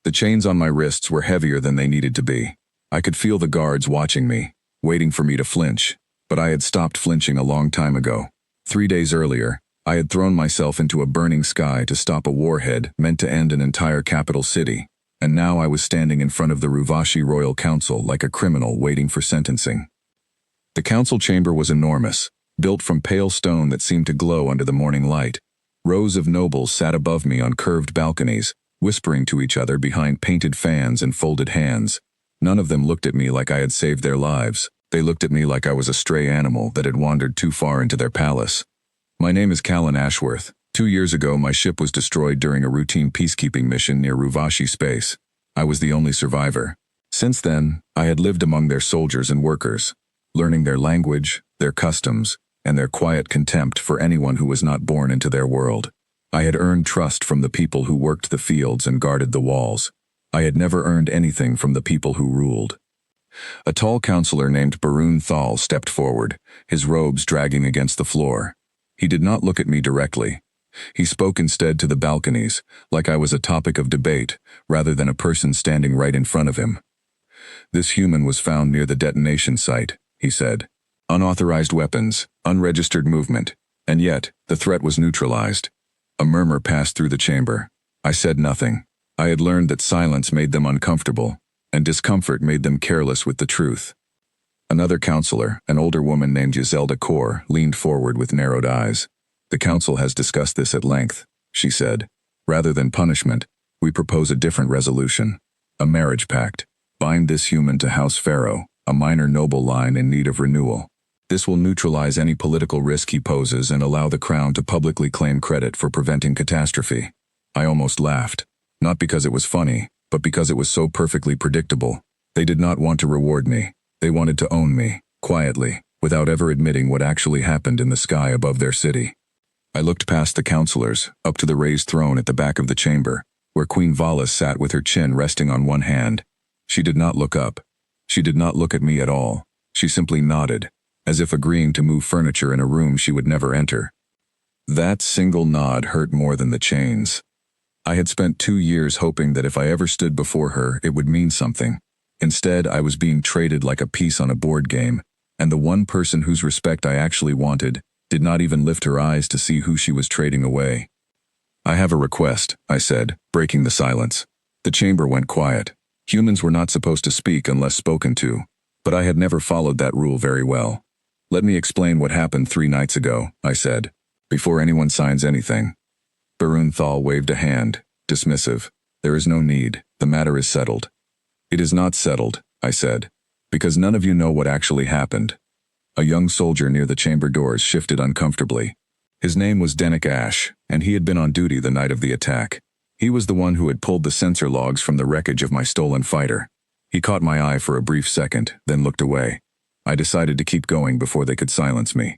The chains on my wrists were heavier than they needed to be. I could feel the guards watching me, waiting for me to flinch, but I had stopped flinching a long time ago. 3 days earlier, I had thrown myself into a burning sky to stop a warhead meant to end an entire capital city, and now I was standing in front of the Ruvashi Royal Council like a criminal waiting for sentencing. The council chamber was enormous, built from pale stone that seemed to glow under the morning light. Rows of nobles sat above me on curved balconies, whispering to each other behind painted fans and folded hands. None of them looked at me like I had saved their lives. They looked at me like I was a stray animal that had wandered too far into their palace. My name is Callan Ashworth. 2 years ago, my ship was destroyed during a routine peacekeeping mission near Ruvashi Space. I was the only survivor. Since then, I had lived among their soldiers and workers, learning their language, their customs, and their quiet contempt for anyone who was not born into their world. I had earned trust from the people who worked the fields and guarded the walls. I had never earned anything from the people who ruled. A tall counselor named Barun Thal stepped forward, his robes dragging against the floor. He did not look at me directly. He spoke instead to the balconies, like I was a topic of debate, rather than a person standing right in front of him. This human was found near the detonation site, he said. Unauthorized weapons, unregistered movement, and yet, the threat was neutralized. A murmur passed through the chamber. I said nothing. I had learned that silence made them uncomfortable, and discomfort made them careless with the truth. Another counselor, an older woman named Giselda Kaur, leaned forward with narrowed eyes. The council has discussed this at length, she said. Rather than punishment, we propose a different resolution. A marriage pact. Bind this human to House Pharaoh, a minor noble line in need of renewal. This will neutralize any political risk he poses and allow the crown to publicly claim credit for preventing catastrophe. I almost laughed. Not because it was funny, but because it was so perfectly predictable. They did not want to reward me. They wanted to own me, quietly, without ever admitting what actually happened in the sky above their city. I looked past the counselors, up to the raised throne at the back of the chamber, where Queen Valis sat with her chin resting on one hand. She did not look up. She did not look at me at all. She simply nodded, as if agreeing to move furniture in a room she would never enter. That single nod hurt more than the chains. I had spent 2 years hoping that if I ever stood before her, it would mean something. Instead, I was being traded like a piece on a board game, and the one person whose respect I actually wanted did not even lift her eyes to see who she was trading away. I have a request, I said, breaking the silence. The chamber went quiet. Humans were not supposed to speak unless spoken to, but I had never followed that rule very well. Let me explain what happened 3 nights ago, I said, before anyone signs anything. Barun Thal waved a hand, dismissive. There is no need, the matter is settled. It is not settled, I said, because none of you know what actually happened. A young soldier near the chamber doors shifted uncomfortably. His name was Denik Ash, and he had been on duty the night of the attack. He was the one who had pulled the sensor logs from the wreckage of my stolen fighter. He caught my eye for a brief second, then looked away. I decided to keep going before they could silence me.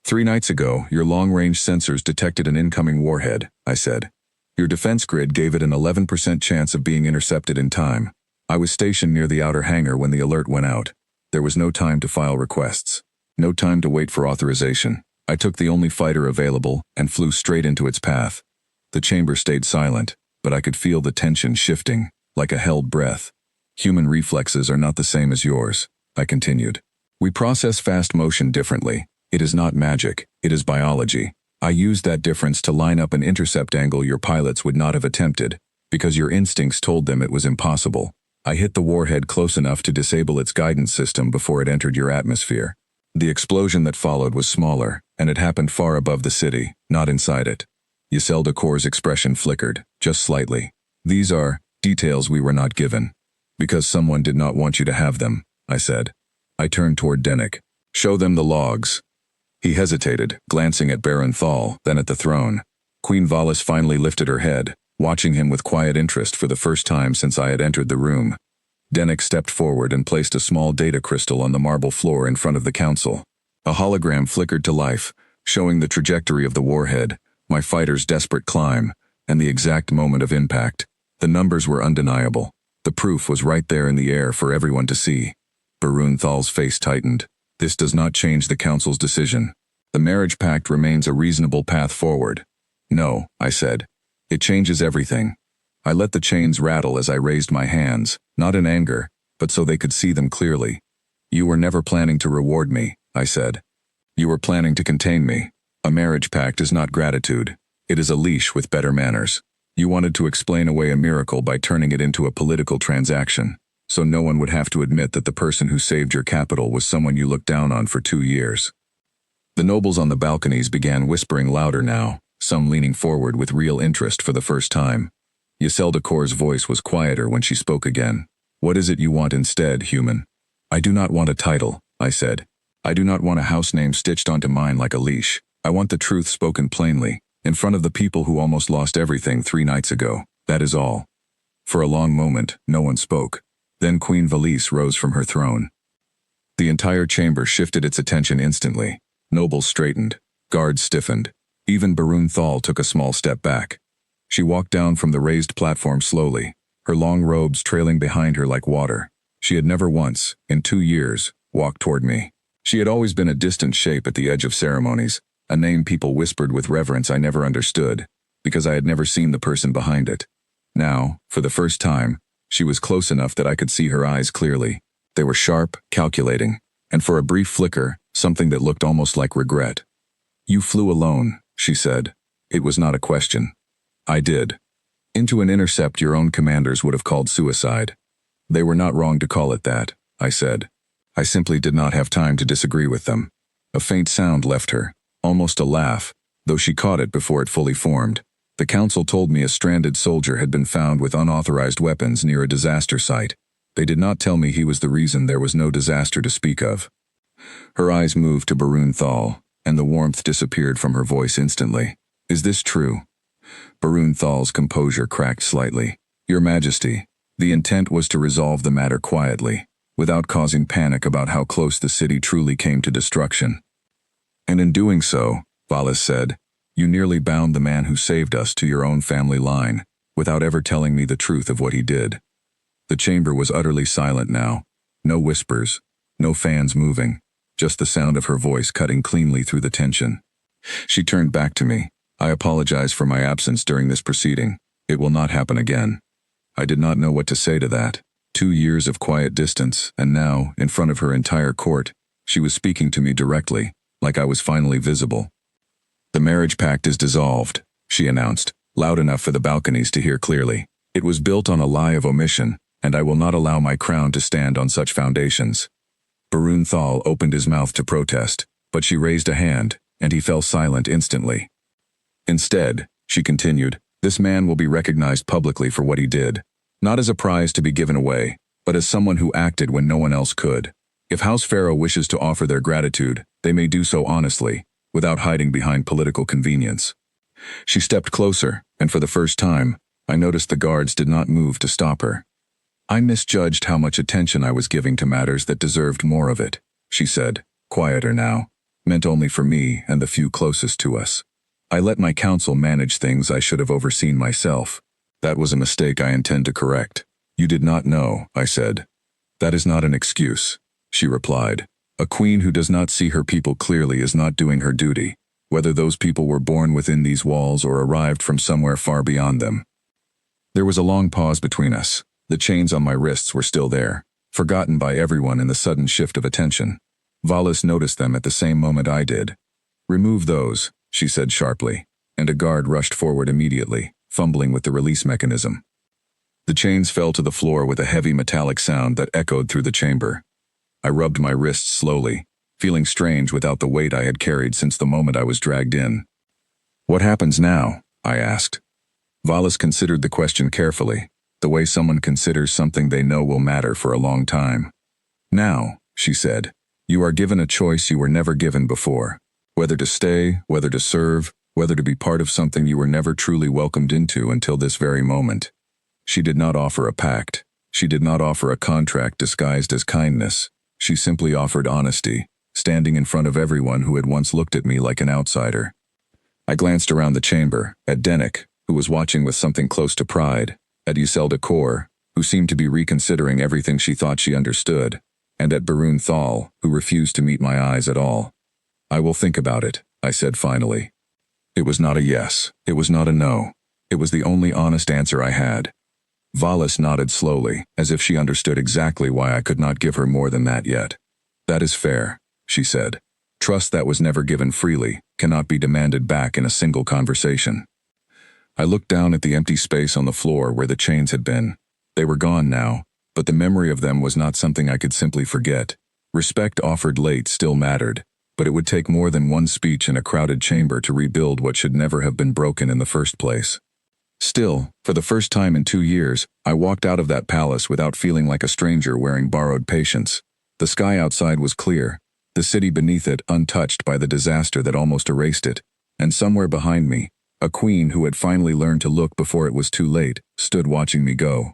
3 nights ago, your long-range sensors detected an incoming warhead, I said. Your defense grid gave it an 11% chance of being intercepted in time. I was stationed near the outer hangar when the alert went out. There was no time to file requests. No time to wait for authorization. I took the only fighter available and flew straight into its path. The chamber stayed silent, but I could feel the tension shifting, like a held breath. Human reflexes are not the same as yours, I continued. We process fast motion differently. It is not magic, it is biology. I used that difference to line up an intercept angle your pilots would not have attempted, because your instincts told them it was impossible. I hit the warhead close enough to disable its guidance system before it entered your atmosphere. The explosion that followed was smaller, and it happened far above the city, not inside it. Giselda Kaur's expression flickered, just slightly. These are details we were not given. Because someone did not want you to have them, I said. I turned toward Denik. Show them the logs. He hesitated, glancing at Baron Thal, then at the throne. Queen Valis finally lifted her head, watching him with quiet interest for the first time since I had entered the room. Denik stepped forward and placed a small data crystal on the marble floor in front of the council. A hologram flickered to life, showing the trajectory of the warhead, my fighter's desperate climb, and the exact moment of impact. The numbers were undeniable. The proof was right there in the air for everyone to see. Barun Thal's face tightened. This does not change the council's decision. The marriage pact remains a reasonable path forward. No, I said. It changes everything. I let the chains rattle as I raised my hands, not in anger, but so they could see them clearly. You were never planning to reward me, I said. You were planning to contain me. A marriage pact is not gratitude. It is a leash with better manners. You wanted to explain away a miracle by turning it into a political transaction, so no one would have to admit that the person who saved your capital was someone you looked down on for 2 years. The nobles on the balconies began whispering louder now, some leaning forward with real interest for the first time. Iselda Cor's voice was quieter when she spoke again. What is it you want instead, human? I do not want a title, I said. I do not want a house name stitched onto mine like a leash. I want the truth spoken plainly, in front of the people who almost lost everything 3 nights ago. That is all. For a long moment, no one spoke. Then Queen Valise rose from her throne. The entire chamber shifted its attention instantly. Nobles straightened. Guards stiffened. Even Barun Thal took a small step back. She walked down from the raised platform slowly, her long robes trailing behind her like water. She had never once, in 2 years, walked toward me. She had always been a distant shape at the edge of ceremonies, a name people whispered with reverence I never understood, because I had never seen the person behind it. Now, for the first time, she was close enough that I could see her eyes clearly. They were sharp, calculating, and for a brief flicker, something that looked almost like regret. You flew alone, she said. It was not a question. I did. Into an intercept your own commanders would have called suicide. They were not wrong to call it that, I said. I simply did not have time to disagree with them. A faint sound left her, almost a laugh, though she caught it before it fully formed. The council told me a stranded soldier had been found with unauthorized weapons near a disaster site. They did not tell me he was the reason there was no disaster to speak of. Her eyes moved to Barun Thal, and the warmth disappeared from her voice instantly. Is this true? Barun Thal's composure cracked slightly. Your Majesty, the intent was to resolve the matter quietly, without causing panic about how close the city truly came to destruction. And in doing so, Vallis said, you nearly bound the man who saved us to your own family line, without ever telling me the truth of what he did. The chamber was utterly silent now. No whispers, no fans moving, just the sound of her voice cutting cleanly through the tension. She turned back to me. I apologize for my absence during this proceeding. It will not happen again. I did not know what to say to that. 2 years of quiet distance, and now, in front of her entire court, she was speaking to me directly, like I was finally visible. The marriage pact is dissolved, she announced, loud enough for the balconies to hear clearly. It was built on a lie of omission, and I will not allow my crown to stand on such foundations. Barun Thal opened his mouth to protest, but she raised a hand, and he fell silent instantly. Instead, she continued, this man will be recognized publicly for what he did, not as a prize to be given away, but as someone who acted when no one else could. If House Pharaoh wishes to offer their gratitude, they may do so honestly, without hiding behind political convenience. She stepped closer, and for the first time, I noticed the guards did not move to stop her. I misjudged how much attention I was giving to matters that deserved more of it, she said, quieter now, meant only for me and the few closest to us. I let my council manage things I should have overseen myself. That was a mistake I intend to correct. You did not know, I said. That is not an excuse, she replied. A queen who does not see her people clearly is not doing her duty, whether those people were born within these walls or arrived from somewhere far beyond them. There was a long pause between us. The chains on my wrists were still there, forgotten by everyone in the sudden shift of attention. Vallis noticed them at the same moment I did. Remove those, she said sharply, and a guard rushed forward immediately, fumbling with the release mechanism. The chains fell to the floor with a heavy metallic sound that echoed through the chamber. I rubbed my wrists slowly, feeling strange without the weight I had carried since the moment I was dragged in. What happens now? I asked. Vallis considered the question carefully, the way someone considers something they know will matter for a long time. Now, she said, you are given a choice you were never given before. Whether to stay, whether to serve, whether to be part of something you were never truly welcomed into until this very moment. She did not offer a pact. She did not offer a contract disguised as kindness. She simply offered honesty, standing in front of everyone who had once looked at me like an outsider. I glanced around the chamber, at Dennick, who was watching with something close to pride, at Iselda Kor, who seemed to be reconsidering everything she thought she understood, and at Barun Thal, who refused to meet my eyes at all. I will think about it, I said finally. It was not a yes. It was not a no. It was the only honest answer I had. Valis nodded slowly, as if she understood exactly why I could not give her more than that yet. That is fair, she said. Trust that was never given freely cannot be demanded back in a single conversation. I looked down at the empty space on the floor where the chains had been. They were gone now, but the memory of them was not something I could simply forget. Respect offered late still mattered, but it would take more than one speech in a crowded chamber to rebuild what should never have been broken in the first place. Still, for the first time in 2 years, I walked out of that palace without feeling like a stranger wearing borrowed patience. The sky outside was clear, the city beneath it untouched by the disaster that almost erased it, and somewhere behind me, a queen who had finally learned to look before it was too late, stood watching me go.